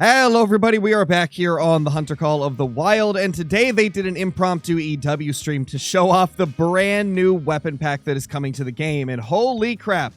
Hello everybody, we are back here on the Hunter Call of the Wild, and today they did an impromptu EW stream to show off the brand new weapon pack that is coming to the game, and holy crap,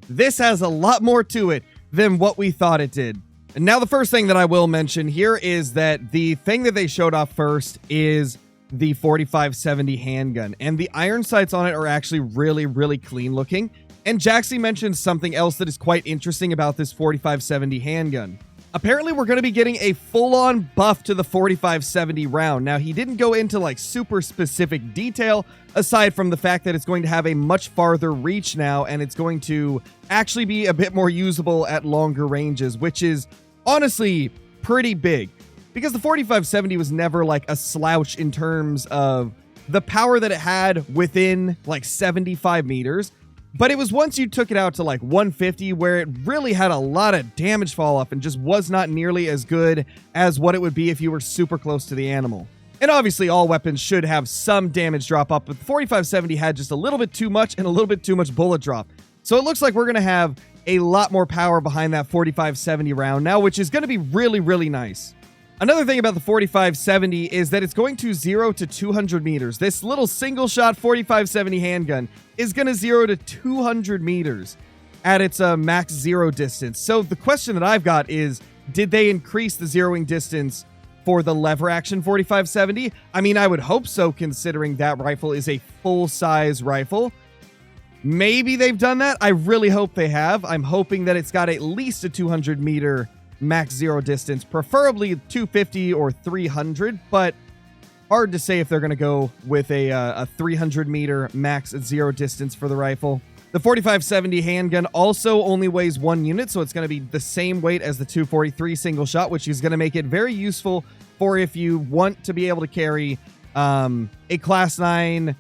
this has a lot more to it than what we thought it did. And now the first thing that I will mention here is that the thing that they showed off first is the 4570 handgun, and the iron sights on it are actually really clean looking, and Jaxie mentioned something else that is quite interesting about this 4570 handgun. Apparently, we're going to be getting a full-on buff to the 4570 round. Now, he didn't go into like super specific detail, aside from the fact that it's going to have a much farther reach now, and it's going to actually be a bit more usable at longer ranges, which is honestly pretty big. Because the 4570 was never like a slouch in terms of the power that it had within like 75 meters. But it was once you took it out to like 150 where it really had a lot of damage fall off and just was not nearly as good as what it would be if you were super close to the animal. And obviously all weapons should have some damage drop up, but the 4570 had just a little bit too much and a little bit too much bullet drop. So it looks like we're going to have a lot more power behind that 4570 round now, which is going to be really nice. Another thing about the 4570 is that it's going to 0 to 200 meters. This little single shot 4570 handgun is going to 0 to 200 meters at its max zero distance. So the question that I've got is, did they increase the zeroing distance for the lever action 4570? I mean, I would hope so, considering that rifle is a full-size rifle. Maybe they've done that. I really hope they have. I'm hoping that it's got at least a 200 meter max zero distance, preferably 250 or 300, but hard to say if they're going to go with a 300 meter max zero distance for the rifle. The 4570 handgun also only weighs 1 unit, so it's going to be the same weight as the 243 single shot, which is going to make it very useful for if you want to be able to carry a class 9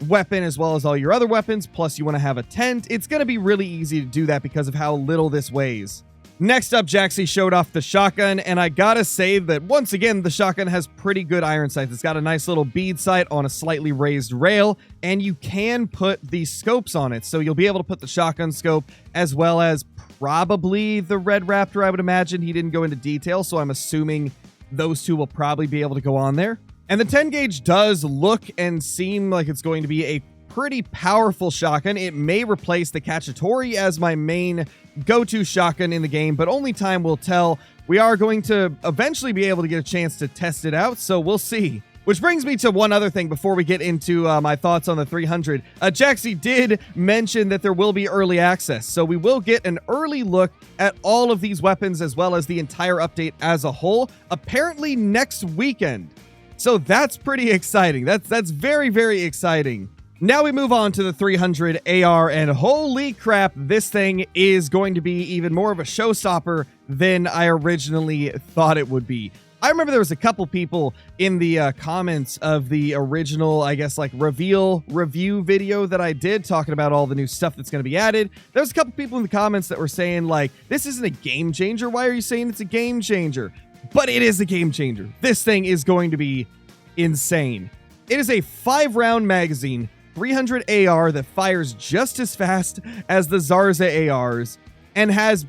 weapon as well as all your other weapons, plus you want to have a tent. It's going to be really easy to do that because of how little this weighs. Next up, Jaxie showed off the shotgun, and I gotta say that once again, the shotgun has pretty good iron sights. It's got a nice little bead sight on a slightly raised rail, and you can put the scopes on it. So you'll be able to put the shotgun scope as well as probably the Red Raptor, I would imagine. He didn't go into detail, so I'm assuming those two will probably be able to go on there. And the 10 gauge does look and seem like it's going to be a pretty powerful shotgun. It may replace the Cotw as my main go-to shotgun in the game, but only time will tell. We are going to eventually be able to get a chance to test it out, so we'll see. Which brings me to one other thing before we get into my thoughts on the 300. Jaxie did mention that there will be early access, so we will get an early look at all of these weapons as well as the entire update as a whole, apparently next weekend. So that's pretty exciting. That's very exciting. Now we move on to the 300 AR, and holy crap, this thing is going to be even more of a showstopper than I originally thought it would be. I remember there was a couple people in the comments of the original, I guess, like reveal review video that I did talking about all the new stuff that's going to be added. There was a couple people in the comments that were saying like, this isn't a game changer. Why are you saying it's a game changer? But it is a game changer. This thing is going to be insane. It is a 5-round magazine, 300 AR that fires just as fast as the Zarza ARs and has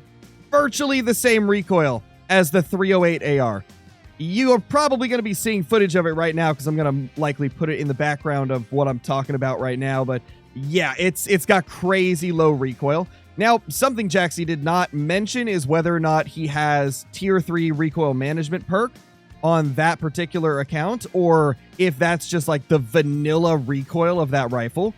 virtually the same recoil as the 308 AR. You are probably going to be seeing footage of it right now because I'm going to likely put it in the background of what I'm talking about right now. But yeah, it's got crazy low recoil. Now, something Jaxie did not mention is whether or not he has tier 3 recoil management perk on that particular account, or if that's just like the vanilla recoil of that rifle.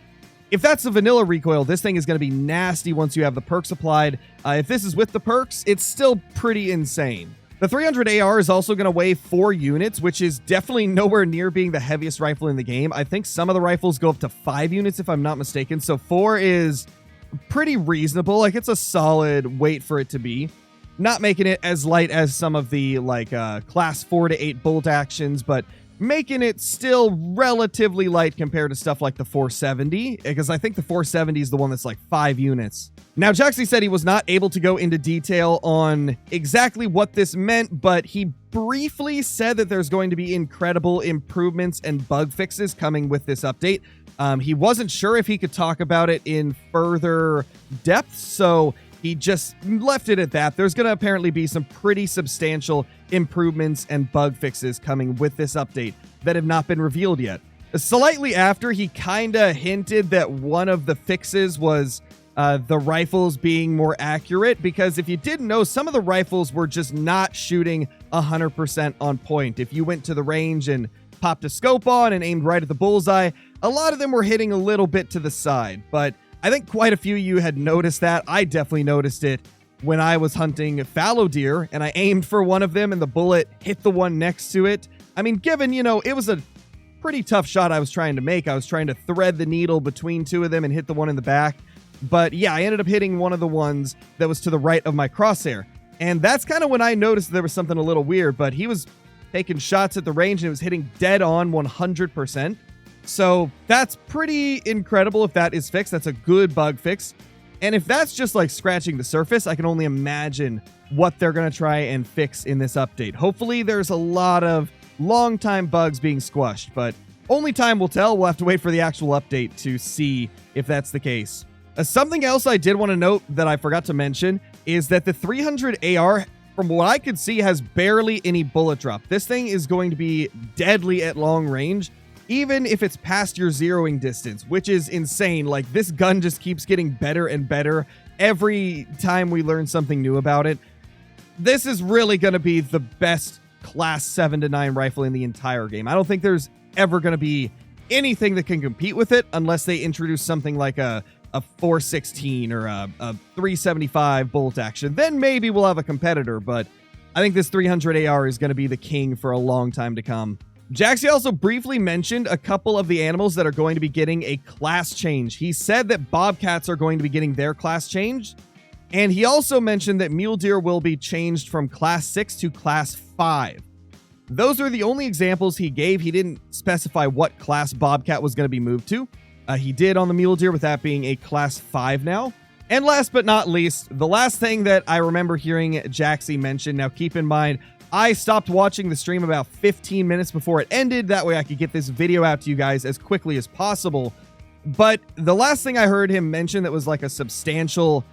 If that's the vanilla recoil, this thing is going to be nasty once you have the perks applied. If this is with the perks, it's still pretty insane. The 300 AR is also going to weigh 4 units, which is definitely nowhere near being the heaviest rifle in the game. I think some of the rifles go up to 5 units if I'm not mistaken, so 4 is pretty reasonable. Like, it's a solid weight for it to be. Not making it as light as some of the like class 4 to 8 bolt actions, but making it still relatively light compared to stuff like the 470, because I think the 470 is the one that's like 5 units. Now, Jaxie said he was not able to go into detail on exactly what this meant, but he briefly said that there's going to be incredible improvements and bug fixes coming with this update. He wasn't sure if he could talk about it in further depth, so he just left it at that. There's going to apparently be some pretty substantial improvements and bug fixes coming with this update that have not been revealed yet. Slightly after, he kind of hinted that one of the fixes was the rifles being more accurate, because if you didn't know, some of the rifles were just not shooting 100% on point. If you went to the range and popped a scope on and aimed right at the bullseye, a lot of them were hitting a little bit to the side. But I think quite a few of you had noticed that. I definitely noticed it when I was hunting fallow deer and I aimed for one of them and the bullet hit the one next to it. I mean, given, it was a pretty tough shot I was trying to make. I was trying to thread the needle between two of them and hit the one in the back. But yeah, I ended up hitting one of the ones that was to the right of my crosshair. And that's kind of when I noticed there was something a little weird, but he was taking shots at the range and it was hitting dead on 100%. So that's pretty incredible if that is fixed. That's a good bug fix. And if that's just like scratching the surface, I can only imagine what they're going to try and fix in this update. Hopefully there's a lot of long-time bugs being squashed, but only time will tell. We'll have to wait for the actual update to see if that's the case. Something else I did want to note that I forgot to mention is that the 300 AR, from what I could see, has barely any bullet drop. This thing is going to be deadly at long range, even if it's past your zeroing distance, which is insane. Like, this gun just keeps getting better and better every time we learn something new about it. This is really going to be the best class 7 to 9 rifle in the entire game. I don't think there's ever going to be anything that can compete with it unless they introduce something like a 416 or a 375 bolt action. Then maybe we'll have a competitor, but I think this 300 AR is going to be the king for a long time to come. Jaxie also briefly mentioned a couple of the animals that are going to be getting a class change. He said that bobcats are going to be getting their class changed, and he also mentioned that mule deer will be changed from class 6 to class 5. Those are the only examples he gave. He didn't specify what class bobcat was going to be moved to. He did on the mule deer, with that being a class 5 now. And last but not least, the last thing that I remember hearing Jaxie mention, now keep in mind, I stopped watching the stream about 15 minutes before it ended. That way I could get this video out to you guys as quickly as possible. But the last thing I heard him mention that was like a substantial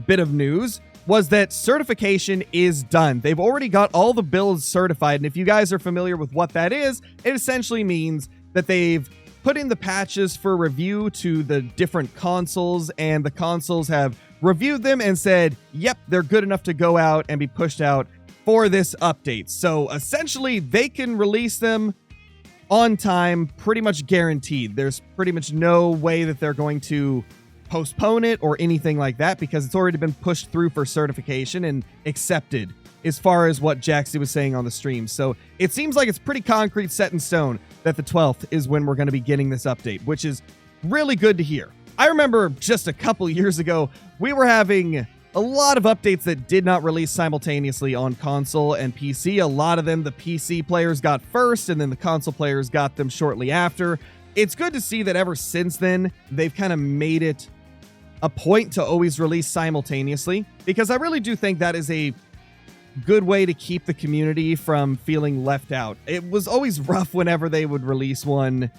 bit of news was that certification is done. They've already got all the builds certified. And if you guys are familiar with what that is, it essentially means that they've put in the patches for review to the different consoles, and the consoles have reviewed them and said, yep, they're good enough to go out and be pushed out for this update. So essentially they can release them on time, pretty much guaranteed. There's pretty much no way that they're going to postpone it or anything like that, because it's already been pushed through for certification and accepted, as far as what Jaxie was saying on the stream. So it seems like it's pretty concrete, set in stone, that the 12th is when we're going to be getting this update, which is really good to hear. I remember just a couple years ago, we were having a lot of updates that did not release simultaneously on console and PC. A lot of them, the PC players got first, and then the console players got them shortly after. It's good to see that ever since then, they've kind of made it a point to always release simultaneously, because I really do think that is a good way to keep the community from feeling left out. It was always rough whenever they would release one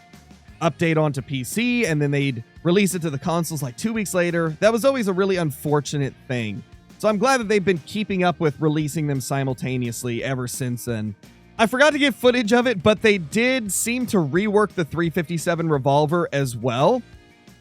update onto PC and then they'd release it to the consoles like 2 weeks later. That was always a really unfortunate thing. So I'm glad that they've been keeping up with releasing them simultaneously ever since then. I forgot to get footage of it, but they did seem to rework the 357 revolver as well.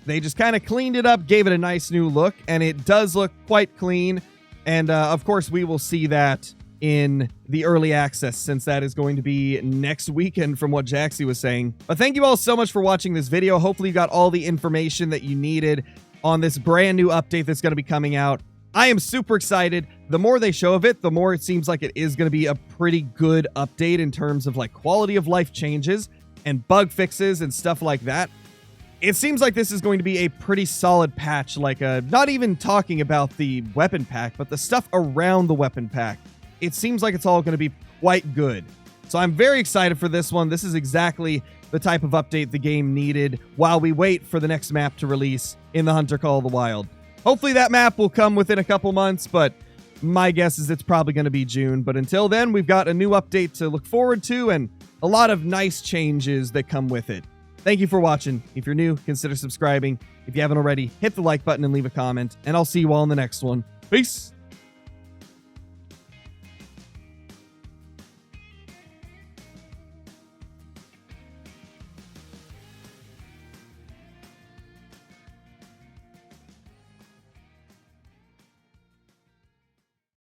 They just kind of cleaned it up, gave it a nice new look, and it does look quite clean. And of course, we will see that in the early access, since that is going to be next weekend from what Jaxie was saying. But thank you all so much for watching this video. Hopefully you got all the information that you needed on this brand new update that's going to be coming out. I am super excited. The more they show of it, the more it seems like it is going to be a pretty good update in terms of like quality of life changes and bug fixes and stuff like that. It seems like this is going to be a pretty solid patch, like not even talking about the weapon pack, but the stuff around the weapon pack. It seems like it's all going to be quite good. So I'm very excited for this one. This is exactly the type of update the game needed while we wait for the next map to release in the Hunter Call of the Wild. Hopefully that map will come within a couple months, but my guess is it's probably going to be June. But until then, we've got a new update to look forward to and a lot of nice changes that come with it. Thank you for watching. If you're new, consider subscribing. If you haven't already, hit the like button and leave a comment, and I'll see you all in the next one. Peace.